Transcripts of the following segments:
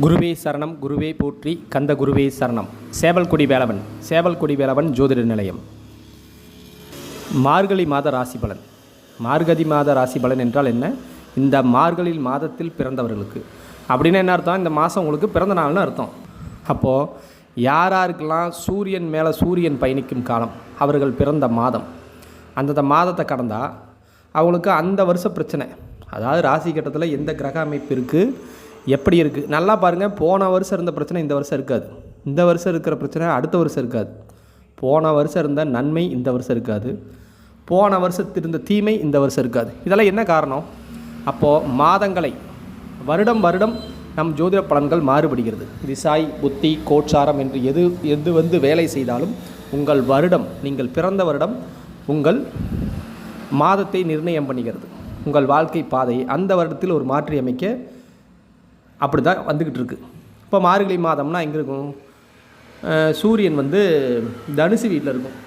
குருவே சரணம், குருவே போற்றி, கந்த குருவே சரணம். சேவல்குடி வேலவன் ஜோதிட நிலையம். மார்கழி மாத ராசி பலன். மார்கழி மாத ராசி பலன் என்றால் என்ன? இந்த மார்கழி மாதத்தில் பிறந்தவர்களுக்கு அப்படின்னு என்ன அர்த்தம்? இந்த மாதம் உங்களுக்கு பிறந்த நாள்னு அர்த்தம். அப்போது யாருக்கெல்லாம் சூரியன் மேலே சூரியன் பயணிக்கும் காலம், அவர்கள் பிறந்த மாதம், அந்தந்த மாதத்தை கடந்தால் அவங்களுக்கு அந்த வருஷ பிரச்சனை, அதாவது ராசி கட்டத்தில் எந்த கிரக அமைப்பு இருக்குது, எப்படி இருக்குது, நல்லா பாருங்கள். போன வருஷம் இருந்த பிரச்சனை இந்த வருஷம் இருக்காது. இந்த வருஷம் இருக்கிற பிரச்சனை அடுத்த வருஷம் இருக்காது. போன வருஷம் இருந்த நன்மை இந்த வருஷம் இருக்காது. போன வருஷத்தில் இருந்த தீமை இந்த வருஷம் இருக்காது. இதெல்லாம் என்ன காரணம்? அப்போது மாதங்களை வருடம் நம் ஜோதிட பலன்கள் மாறுபடுகிறது. திசாய், புத்தி, கோட்சாரம் என்று எது வேலை செய்தாலும் உங்கள் வருடம், நீங்கள் பிறந்த வருடம் உங்கள் மாதத்தை நிர்ணயம் பண்ணுகிறது. உங்கள் வாழ்க்கை பாதையை அந்த வருடத்தில் ஒரு மாற்றி அமைக்க அப்படி தான் வந்துக்கிட்டு இருக்குது. இப்போ மார்கழி மாதம்னா எங்கே இருக்கும்? சூரியன் தனுசு வீட்டில் இருக்கும்.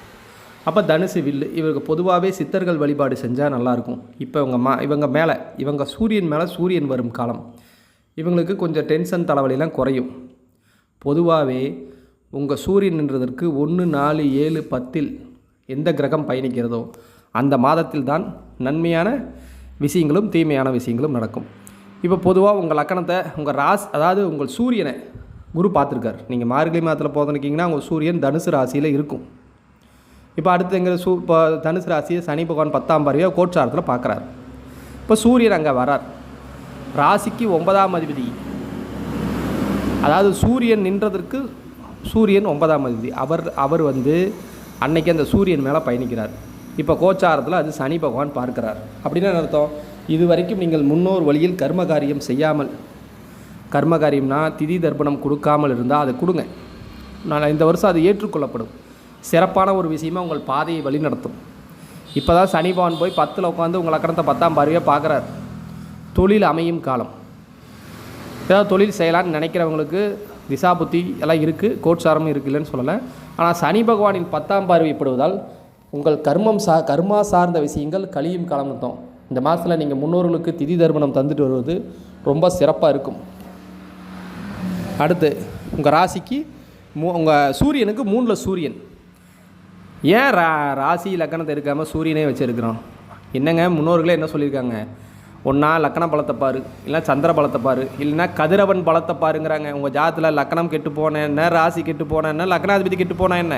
அப்போ தனுசு வில்லு இவருக்கு பொதுவாகவே சித்தர்கள் வழிபாடு செஞ்சால் நல்லாயிருக்கும். இப்போ இவங்க சூரியன் மேலே சூரியன் வரும் காலம், இவங்களுக்கு கொஞ்சம் டென்ஷன் தலைவலிலாம் குறையும். பொதுவாகவே உங்கள் சூரியன் நின்றதற்கு 1, 4, 7, 10 எந்த கிரகம் பயணிக்கிறதோ அந்த மாதத்தில் தான் நன்மையான விஷயங்களும் தீமையான விஷயங்களும் நடக்கும். இப்போ பொதுவாக உங்கள் லக்கணத்தை, உங்கள் ராசி, அதாவது உங்கள் சூரியனை குரு பார்த்துருக்கார். நீங்கள் மார்கழி மாதத்தில் போதுனிக்கிங்கன்னா உங்கள் சூரியன் தனுசு ராசியில் இருக்கும். இப்போ அடுத்து இப்போ தனுசு ராசியை சனி பகவான் 10ஆம் பார்வையாக கோட்சாரத்தில் பார்க்குறார். இப்போ சூரியன் அங்கே வரார். ராசிக்கு 9ஆம் அதிபதி, அதாவது சூரியன் நின்றதற்கு சூரியன் 9ஆம் அதிபதி. அவர் அன்னைக்கு அந்த சூரியன் மேலே பயணிக்கிறார். இப்போ கோச்சாரத்தில் அது சனி பகவான் பார்க்கிறார். அப்படின்னு அர்த்தம், இது வரைக்கும் நீங்கள் முன்னோர் வழியில் கர்மகாரியம் செய்யாமல், கர்மகாரியம்னா திதி தர்ப்பணம் கொடுக்காமல் இருந்தால் அதை கொடுங்க. நான் இந்த வருஷம் அது ஏற்றுக்கொள்ளப்படும். சிறப்பான ஒரு விஷயமாக உங்கள் பாதையை வழி நடத்தும். இப்போ தான் சனி பகவான் போய் 10ல் உட்காந்து உங்கள் லக்கணத்தை 10ஆம் பார்வையாக பார்க்குறார். தொழில் அமையும் காலம். ஏதாவது தொழில் செய்யலான்னு நினைக்கிறவங்களுக்கு திசா புத்தி எல்லாம் இருக்குது, கோட்சாரமும் இருக்குல்லன்னு சொல்லலை. ஆனால் சனி பகவானின் 10ஆம் பார்வைப்படுவதால் உங்கள் கர்மா சார்ந்த விஷயங்கள் கழியும் காலம் அர்த்தம். இந்த மாதத்தில் நீங்கள் முன்னோர்களுக்கு திதி தர்ப்பணம் தந்துட்டு வருவது ரொம்ப சிறப்பாக இருக்கும். அடுத்து உங்கள் ராசிக்கு உங்கள் சூரியனுக்கு 3ல் சூரியன். ஏன் ராசி லக்கணத்தை இருக்காமல் சூரியனே வச்சுருக்கிறோம்? என்னங்க முன்னோர்களே என்ன சொல்லியிருக்காங்க? ஒன்றா லக்கண பலத்தை பாரு, இல்லைனா சந்திர பலத்தை பாரு, இல்லைனா கதிரவன் பலத்தை பாருங்கிறாங்க. உங்கள் ஜாதத்தில் லக்கணம் கெட்டு போனேன் என்ன, ராசி கெட்டு போனேன் என்ன, லக்கணாதிபதி கெட்டு போனேன் என்ன,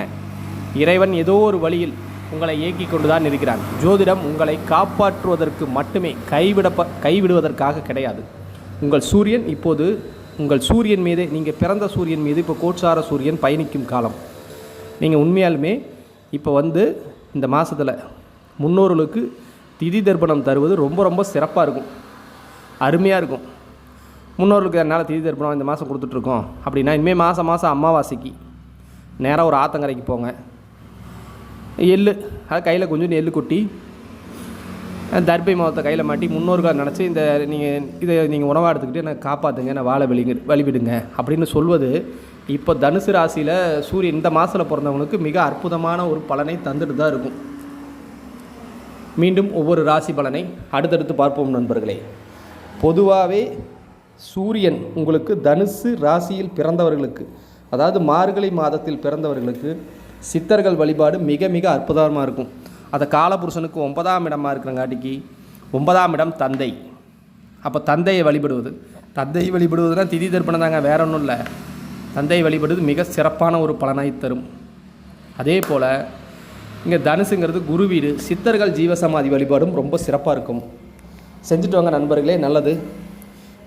இறைவன் ஏதோ ஒரு வழியில் உங்களை இயக்கி கொண்டு தான் இருக்கிறான். ஜோதிடம் உங்களை காப்பாற்றுவதற்கு மட்டுமே, கைவிடுவதற்காக கிடையாது. உங்கள் சூரியன் இப்போது உங்கள் சூரியன் மீது, நீங்கள் பிறந்த சூரியன் மீது இப்போ கோட்சார சூரியன் பயணிக்கும் காலம். நீங்கள் உண்மையாலுமே இப்போ இந்த மாதத்தில் முன்னோர்களுக்கு திதி தர்ப்பணம் தருவது ரொம்ப சிறப்பாக இருக்கும், அருமையாக இருக்கும். முன்னோர்களுக்கு என்னால் திதி தர்ப்பணம் இந்த மாதம் கொடுத்துட்ருக்கோம் அப்படின்னா, இனிமேல் மாதம் அமாவாசைக்கு நேராக ஒரு ஆத்தங்கரைக்கு போங்க. அது கையில் கொஞ்சம் எள்ளு கொட்டி தர்பை மாவத்தை கையில் மாட்டி முன்னோர்களை நினச்சி இதை நீங்கள் உணவாக எடுத்துக்கிட்டு எனக்கு காப்பாற்றுங்க, நான் வாழை வழிவிடுங்க அப்படின்னு சொல்வது இப்போ தனுசு ராசியில் சூரியன் இந்த மாதத்தில் பிறந்தவங்களுக்கு மிக அற்புதமான ஒரு பலனை தந்துட்டு தான் இருக்கும். மீண்டும் ஒவ்வொரு ராசி பலனை அடுத்தடுத்து பார்ப்போம் நண்பர்களே. பொதுவாகவே சூரியன் உங்களுக்கு தனுசு ராசியில் பிறந்தவர்களுக்கு, அதாவது மார்கழி மாதத்தில் பிறந்தவர்களுக்கு சித்தர்கள் வழிபாடு மிக அற்புதமாக இருக்கும். அதை காலபுருஷனுக்கு 9ஆம் இடமாக இருக்கிறங்காட்டிக்கு 9ஆம் இடம் தந்தை. அப்போ தந்தையை வழிபடுவதுனா திதி தர்ப்பணம் தாங்க, வேற ஒன்றும் இல்லை. தந்தையை வழிபடுவது மிக சிறப்பான ஒரு பலனாய் தரும். அதே போல் இங்கே தனுசுங்கிறது குரு வீடு, சித்தர்கள் ஜீவசமாதி வழிபாடும் ரொம்ப சிறப்பாக இருக்கும். செஞ்சுட்டு வாங்க நண்பர்களே, நல்லது.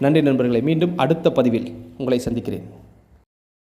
நன்றி நண்பர்களே. மீண்டும் அடுத்த பதிவில் உங்களை சந்திக்கிறேன்.